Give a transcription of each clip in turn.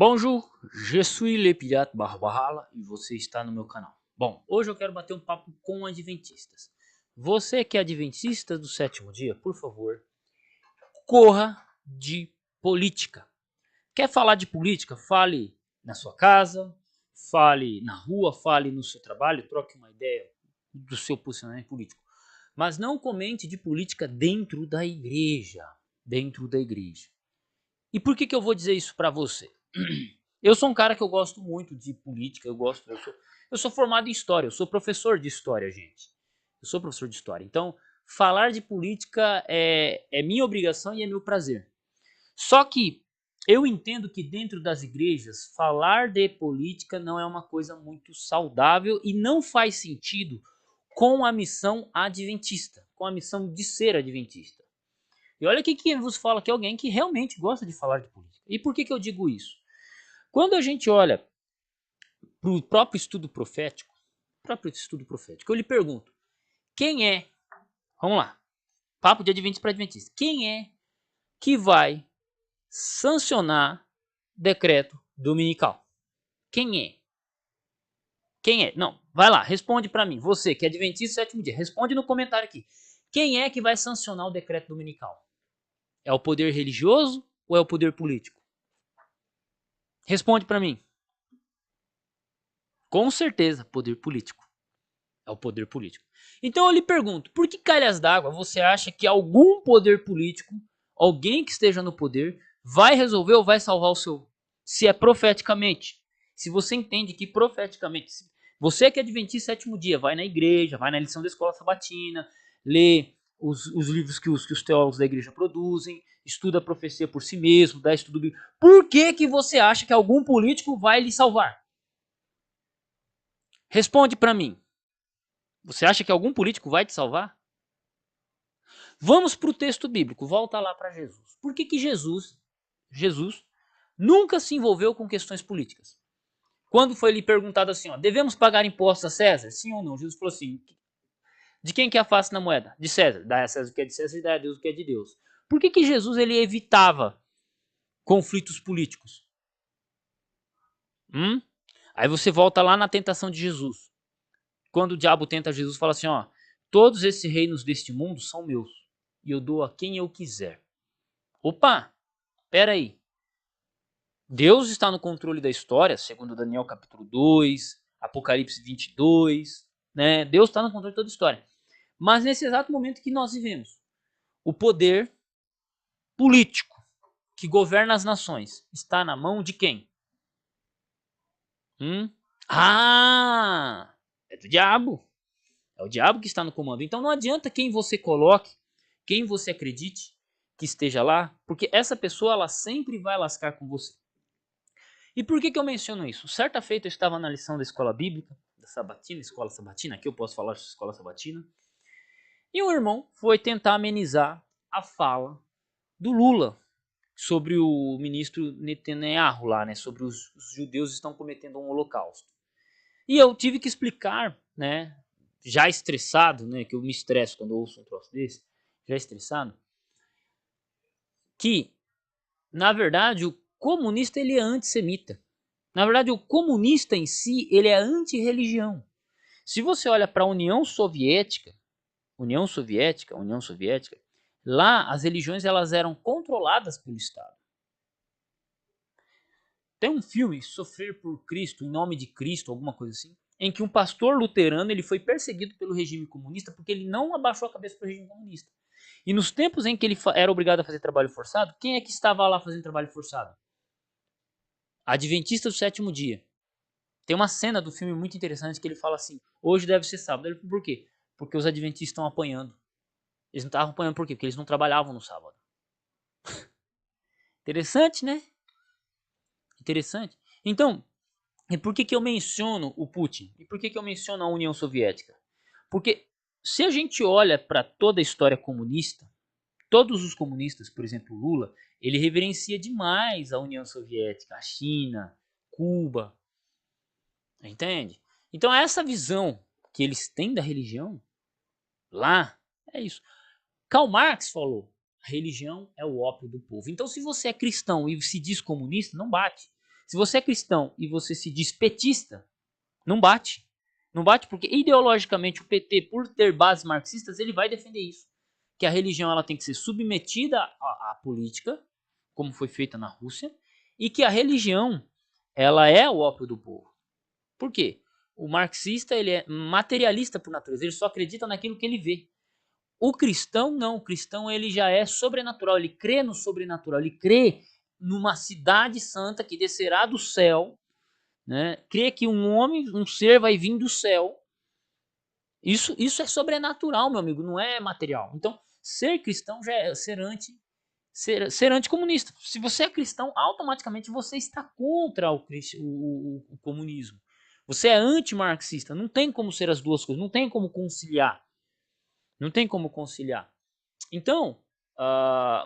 Bonjour, je suis le pirate Barbarala e você está no meu canal. Bom, hoje eu quero bater um papo com adventistas. Você que é adventista do sétimo dia, por favor, corra de política. Quer falar de política? Fale na sua casa, fale na rua, fale no seu trabalho, troque uma ideia do seu posicionamento político. Mas não comente de política dentro da igreja. Dentro da igreja. E por que eu vou dizer isso para você? Eu sou um cara que eu gosto muito de política, eu sou formado em história, eu sou professor de história, gente. Eu sou professor de história. Então, falar de política é minha obrigação e é meu prazer. Só que eu entendo que dentro das igrejas, falar de política não é uma coisa muito saudável e não faz sentido com a missão adventista, com a missão de ser adventista. E olha que quem vos fala que é alguém que realmente gosta de falar de política. E por que eu digo isso? Quando a gente olha para o próprio estudo profético, eu lhe pergunto, quem é, vamos lá, papo de adventista para adventista, quem é que vai sancionar decreto dominical? Quem é? Quem é? Não, vai lá, responde para mim, você que é adventista sétimo dia, responde no comentário aqui. Quem é que vai sancionar o decreto dominical? É o poder religioso ou é o poder político? Responde para mim. Com certeza, poder político. É o poder político. Então eu lhe pergunto, por que calhas d'água você acha que algum poder político, alguém que esteja no poder, vai resolver ou vai salvar o seu? Se é profeticamente. Se você entende que profeticamente, você que é adventista sétimo dia, vai na igreja, vai na lição da escola sabatina, lê os livros que os teólogos da igreja produzem, estuda a profecia por si mesmo, dá estudo bíblico. Por que você acha que algum político vai lhe salvar? Responde para mim. Você acha que algum político vai te salvar? Vamos para o texto bíblico, volta lá para Jesus. Por que Jesus nunca se envolveu com questões políticas? Quando foi lhe perguntado assim, ó, devemos pagar impostos a César? Sim ou não? Jesus falou assim, de quem que é a face na moeda? De César. Dá a César o que é de César e dá a Deus o que é de Deus. Por que Jesus ele evitava conflitos políticos? Aí você volta lá na tentação de Jesus. Quando o diabo tenta Jesus, fala assim, ó, todos esses reinos deste mundo são meus e eu dou a quem eu quiser. Opa, pera aí. Deus está no controle da história, segundo Daniel capítulo 2, Apocalipse 22, né? Deus está no controle de toda a história. Mas nesse exato momento que nós vivemos, o poder político que governa as nações está na mão de quem? Ah, é do diabo. É o diabo que está no comando. Então não adianta quem você coloque, quem você acredite que esteja lá, porque essa pessoa ela sempre vai lascar com você. E por que eu menciono isso? Certa feita eu estava na lição da escola bíblica, da sabatina, escola sabatina, aqui eu posso falar de escola sabatina, e um irmão foi tentar amenizar a fala do Lula sobre o ministro Netanyahu lá, né, sobre os judeus estão cometendo um holocausto. E eu tive que explicar, né, já estressado, né, que eu me estresso quando eu ouço um troço desse, já estressado, que, na verdade, o comunista ele é antissemita. Na verdade, o comunista em si, ele é anti-religião. Se você olha para a União Soviética, lá as religiões elas eram controladas pelo Estado. Tem um filme, Sofrer por Cristo, em nome de Cristo, alguma coisa assim, em que um pastor luterano ele foi perseguido pelo regime comunista porque ele não abaixou a cabeça para o regime comunista. E nos tempos em que ele era obrigado a fazer trabalho forçado, quem é que estava lá fazendo trabalho forçado? Adventista do sétimo dia. Tem uma cena do filme muito interessante que ele fala assim, hoje deve ser sábado. Ele, por quê? Porque os adventistas estão apanhando. Eles não estavam apanhando por quê? Porque eles não trabalhavam no sábado. Interessante, né? Interessante. Então, e por que eu menciono o Putin? E por que eu menciono a União Soviética? Porque se a gente olha para toda a história comunista, todos os comunistas, por exemplo, Lula, ele reverencia demais a União Soviética, a China, Cuba, entende? Então essa visão que eles têm da religião lá é isso. Karl Marx falou: a religião é o ópio do povo. Então, se você é cristão e se diz comunista, não bate. Se você é cristão e você se diz petista, não bate. Não bate porque ideologicamente o PT, por ter bases marxistas, ele vai defender isso. Que a religião ela tem que ser submetida à política, como foi feita na Rússia, e que a religião ela é o ópio do povo. Por quê? O marxista ele é materialista por natureza, ele só acredita naquilo que ele vê. O cristão não, o cristão ele já é sobrenatural, ele crê no sobrenatural, ele crê numa cidade santa que descerá do céu, né? Crê que um homem, um ser vai vir do céu. Isso é sobrenatural, meu amigo, não é material. Então, ser cristão já é ser anticomunista. Se você é cristão, automaticamente você está contra o comunismo. Você é antimarxista. Não tem como ser as duas coisas. Não tem como conciliar. Não tem como conciliar. Então,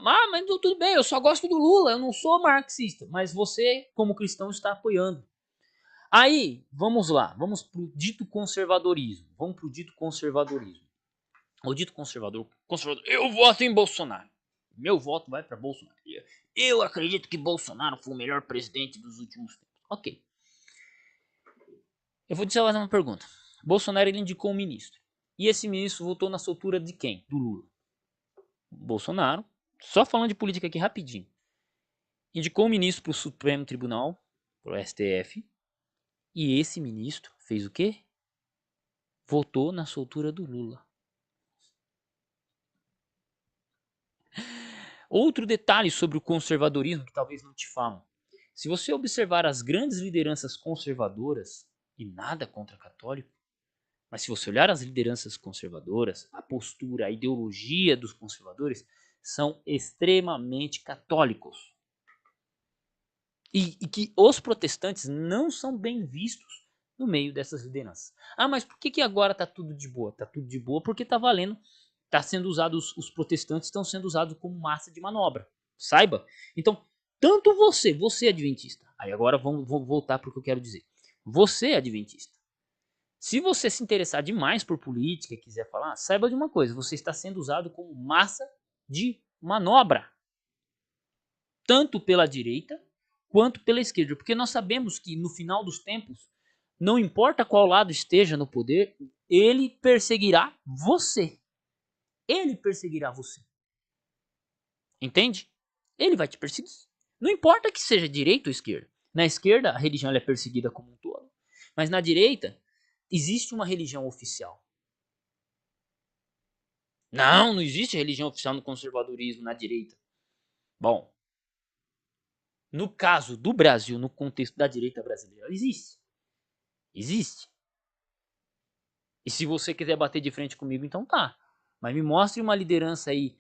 mas tudo bem, eu só gosto do Lula, eu não sou marxista. Mas você, como cristão, está apoiando. Aí, vamos lá, vamos para o dito conservadorismo. Vamos para o dito conservadorismo. O dito conservador, eu voto em Bolsonaro. Meu voto vai para Bolsonaro. Eu acredito que Bolsonaro foi o melhor presidente dos últimos tempos. Ok. Eu vou te fazer uma pergunta. Bolsonaro ele indicou um ministro. E esse ministro votou na soltura de quem? Do Lula. Bolsonaro, só falando de política aqui rapidinho, indicou um ministro para o Supremo Tribunal, para o STF, e esse ministro fez o quê? Votou na soltura do Lula. Outro detalhe sobre o conservadorismo que talvez não te falam. Se você observar as grandes lideranças conservadoras, e nada contra católico, mas se você olhar as lideranças conservadoras, a postura, a ideologia dos conservadores são extremamente católicos. E que os protestantes não são bem vistos no meio dessas lideranças. Ah, mas por que agora está tudo de boa? Está tudo de boa porque está valendo, está sendo usado, os protestantes estão sendo usados como massa de manobra. Saiba. Então, tanto você adventista, aí agora vamos voltar para o que eu quero dizer. Você adventista. Se você se interessar demais por política e quiser falar, saiba de uma coisa, você está sendo usado como massa de manobra. Tanto pela direita quanto pela esquerda. Porque nós sabemos que no final dos tempos, não importa qual lado esteja no poder, ele perseguirá você. Ele perseguirá você. Entende? Ele vai te perseguir. Não importa que seja direita ou esquerda. Na esquerda, a religião é perseguida como um todo. Mas na direita, existe uma religião oficial. Não existe religião oficial no conservadorismo na direita. Bom, no caso do Brasil, no contexto da direita brasileira, existe. Existe. E se você quiser bater de frente comigo, então tá. Mas me mostre uma liderança aí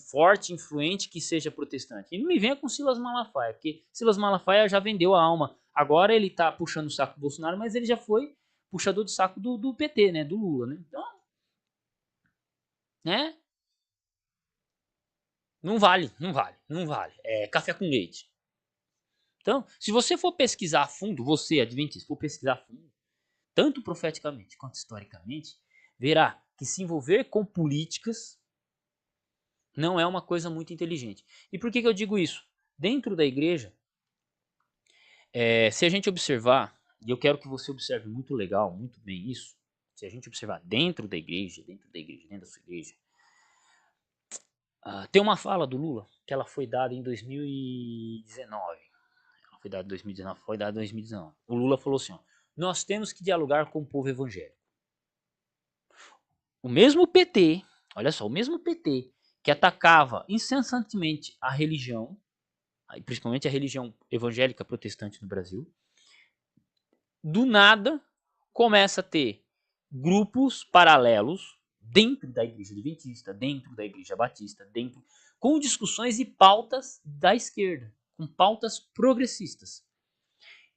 forte, influente, que seja protestante. E não me venha com Silas Malafaia, porque Silas Malafaia já vendeu a alma. Agora ele tá puxando o saco do Bolsonaro, mas ele já foi puxador de saco do PT, né? Do Lula, né? Então, né? Não vale. É café com leite. Então, se você for pesquisar a fundo, você, adventista, for pesquisar a fundo, tanto profeticamente quanto historicamente, verá que se envolver com políticas não é uma coisa muito inteligente. E por que eu digo isso? Dentro da igreja, se a gente observar, e eu quero que você observe muito legal, muito bem isso, se a gente observar dentro da igreja, dentro da sua igreja, tem uma fala do Lula que ela foi dada em 2019. Foi dada em 2019. O Lula falou assim, ó, nós temos que dialogar com o povo evangélico. O mesmo PT, olha só, o mesmo PT que atacava incessantemente a religião, principalmente a religião evangélica protestante no Brasil, do nada começa a ter grupos paralelos dentro da igreja adventista, dentro da igreja batista, com discussões e pautas da esquerda, com pautas progressistas.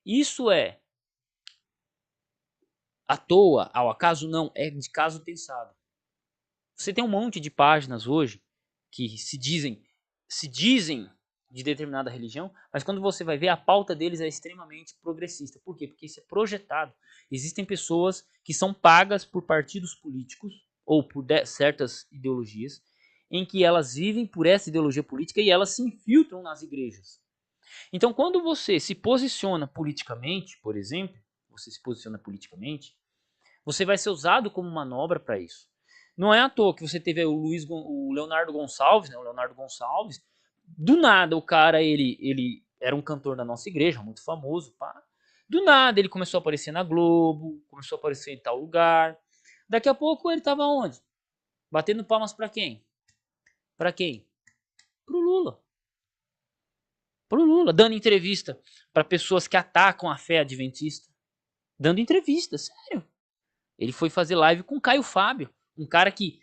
Isso é à toa, ao acaso? Não, é de caso pensado. Você tem um monte de páginas hoje que se dizem de determinada religião, mas quando você vai ver, a pauta deles é extremamente progressista. Por quê? Porque isso é projetado. Existem pessoas que são pagas por partidos políticos ou por certas ideologias, em que elas vivem por essa ideologia política e elas se infiltram nas igrejas. Então, quando você se posiciona politicamente, por exemplo, você se posiciona politicamente, você vai ser usado como manobra para isso. Não é à toa que você teve o Leonardo Gonçalves, né? O Leonardo Gonçalves, do nada o cara, ele era um cantor da nossa igreja, muito famoso, pá. Do nada ele começou a aparecer na Globo, começou a aparecer em tal lugar. Daqui a pouco ele tava onde? Batendo palmas para quem? Para quem? Pro Lula. Pro Lula, dando entrevista para pessoas que atacam a fé adventista. Dando entrevista, sério. Ele foi fazer live com Caio Fábio, um cara que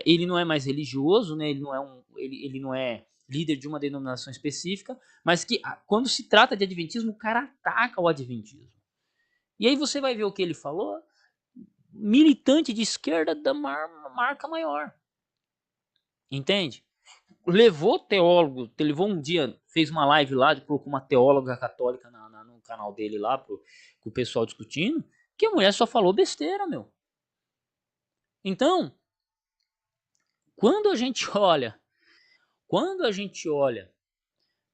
ele não é mais religioso, né? Ele não é líder de uma denominação específica, mas que quando se trata de adventismo, o cara ataca o adventismo. E aí você vai ver o que ele falou, militante de esquerda da marca maior. Entende? Levou um dia, fez uma live lá, colocou uma teóloga católica no canal dele lá, com o pessoal discutindo, que a mulher só falou besteira, meu. Então, quando a gente olha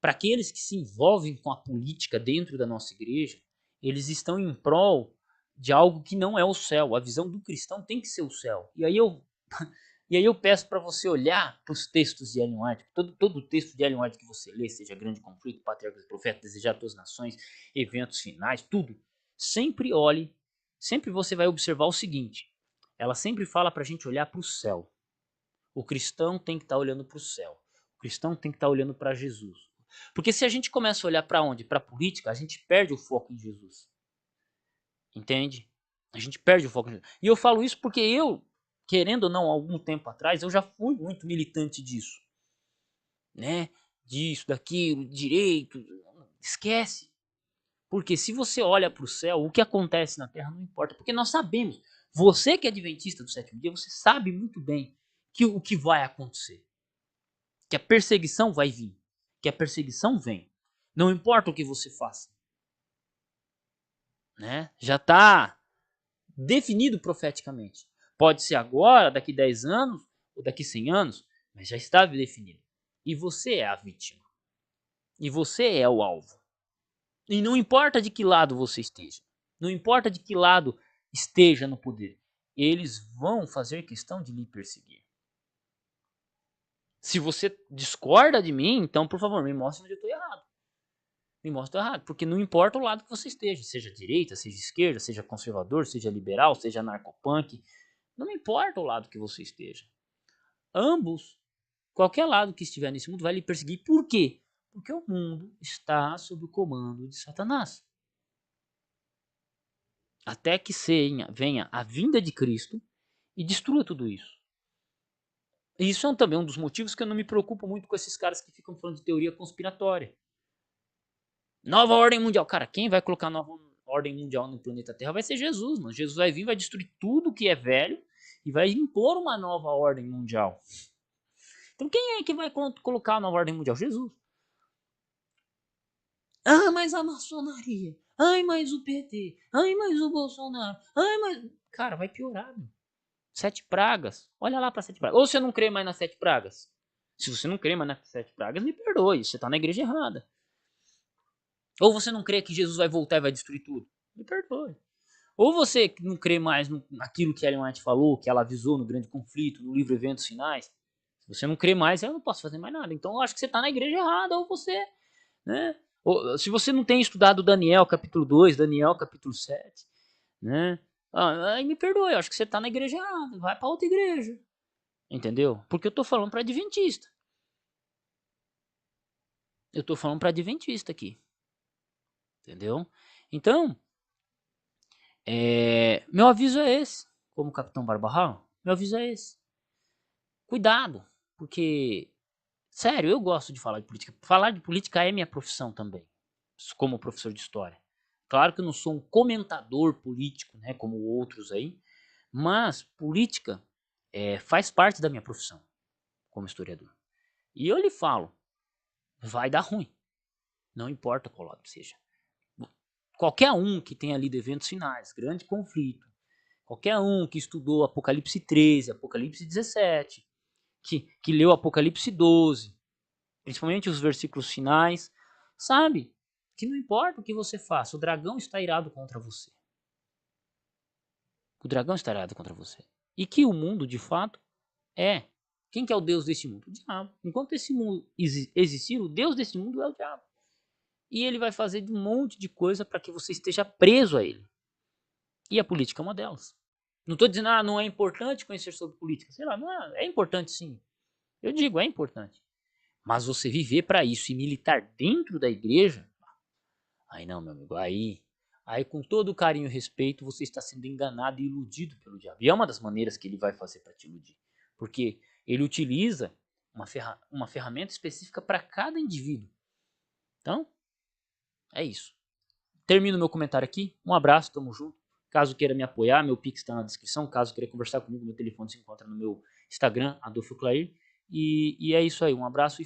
para aqueles que se envolvem com a política dentro da nossa igreja, eles estão em prol de algo que não é o céu. A visão do cristão tem que ser o céu. E aí eu peço para você olhar para os textos de Ellen White, todo o texto de Ellen White que você lê, seja Grande Conflito, Patriarcas e Profetas, Desejar Todas as Nações, Eventos Finais, tudo. Sempre olhe, sempre você vai observar o seguinte, ela sempre fala para a gente olhar para o céu. O cristão tem que estar olhando para o céu. O cristão tem que estar olhando para Jesus. Porque se a gente começa a olhar para onde? Para a política, a gente perde o foco em Jesus. Entende? A gente perde o foco em Jesus. E eu falo isso porque eu, querendo ou não, há algum tempo atrás, eu já fui muito militante disso. Né? Disso, daquilo, direito. Esquece. Porque se você olha para o céu, o que acontece na terra não importa. Porque nós sabemos. Você que é adventista do sétimo dia, você sabe muito bem que o que vai acontecer. Que a perseguição vai vir. Que a perseguição vem. Não importa o que você faça. Né? Já está definido profeticamente. Pode ser agora, daqui 10 anos, ou daqui 100 anos, mas já está definido. E você é a vítima. E você é o alvo. E não importa de que lado você esteja. Não importa de que lado esteja no poder. Eles vão fazer questão de lhe perseguir. Se você discorda de mim, então, por favor, me mostre onde eu estou errado. Me mostra errado, porque não importa o lado que você esteja, seja direita, seja esquerda, seja conservador, seja liberal, seja narcopunk, não importa o lado que você esteja. Ambos, qualquer lado que estiver nesse mundo vai lhe perseguir. Por quê? Porque o mundo está sob o comando de Satanás. Até que venha a vinda de Cristo e destrua tudo isso. E isso é também um dos motivos que eu não me preocupo muito com esses caras que ficam falando de teoria conspiratória. Nova ordem mundial. Cara, quem vai colocar nova ordem mundial no planeta Terra vai ser Jesus, mano. Jesus vai vir, vai destruir tudo que é velho e vai impor uma nova ordem mundial. Então quem é que vai colocar a nova ordem mundial? Jesus. Ah, mas a maçonaria. Ai, mas o PT. Ai, mas o Bolsonaro. Ai, mas... Cara, vai piorar, meu. 7 pragas. Olha lá para 7 pragas. Ou você não crê mais nas 7 pragas? Se você não crê mais nas 7 pragas, me perdoe. Você tá na igreja errada. Ou você não crê que Jesus vai voltar e vai destruir tudo? Me perdoe. Ou você não crê mais naquilo que Ellen White falou, que ela avisou no Grande Conflito, no livro Eventos Finais. Se você não crê mais, eu não posso fazer mais nada. Então eu acho que você está na igreja errada, ou você... Né? Ou, se você não tem estudado Daniel capítulo 2, Daniel capítulo 7, né? Aí me perdoe, eu acho que você está na igreja errada. Vai para outra igreja. Entendeu? Porque eu estou falando para adventista. Eu estou falando para adventista aqui. Entendeu? Então, meu aviso é esse. Como Capitão Barbarral, meu aviso é esse. Cuidado, porque, sério, eu gosto de falar de política. Falar de política é minha profissão também, como professor de história. Claro que eu não sou um comentador político, né, como outros aí, mas política faz parte da minha profissão como historiador. E eu lhe falo, vai dar ruim, não importa qual lado seja. Qualquer um que tenha lido Eventos Finais, Grande Conflito, qualquer um que estudou Apocalipse 13, Apocalipse 17, que leu Apocalipse 12, principalmente os versículos finais, sabe que não importa o que você faça, o dragão está irado contra você. O dragão está irado contra você. E que o mundo, de fato, é. Quem que é o Deus desse mundo? O diabo. Enquanto esse mundo existir, o Deus desse mundo é o diabo. E ele vai fazer um monte de coisa para que você esteja preso a ele. E a política é uma delas. Não estou dizendo, não é importante conhecer sobre política. Sei lá, não é importante sim. Eu digo, é importante. Mas você viver para isso e militar dentro da igreja, aí não, meu amigo, aí com todo o carinho e respeito, você está sendo enganado e iludido pelo diabo. E é uma das maneiras que ele vai fazer para te iludir. Porque ele utiliza uma ferramenta específica para cada indivíduo. Então, é isso. Termino meu comentário aqui. Um abraço, tamo junto. Caso queira me apoiar, meu Pix está na descrição. Caso queira conversar comigo, meu telefone se encontra no meu Instagram, Adolfo Clair. E é isso aí. Um abraço e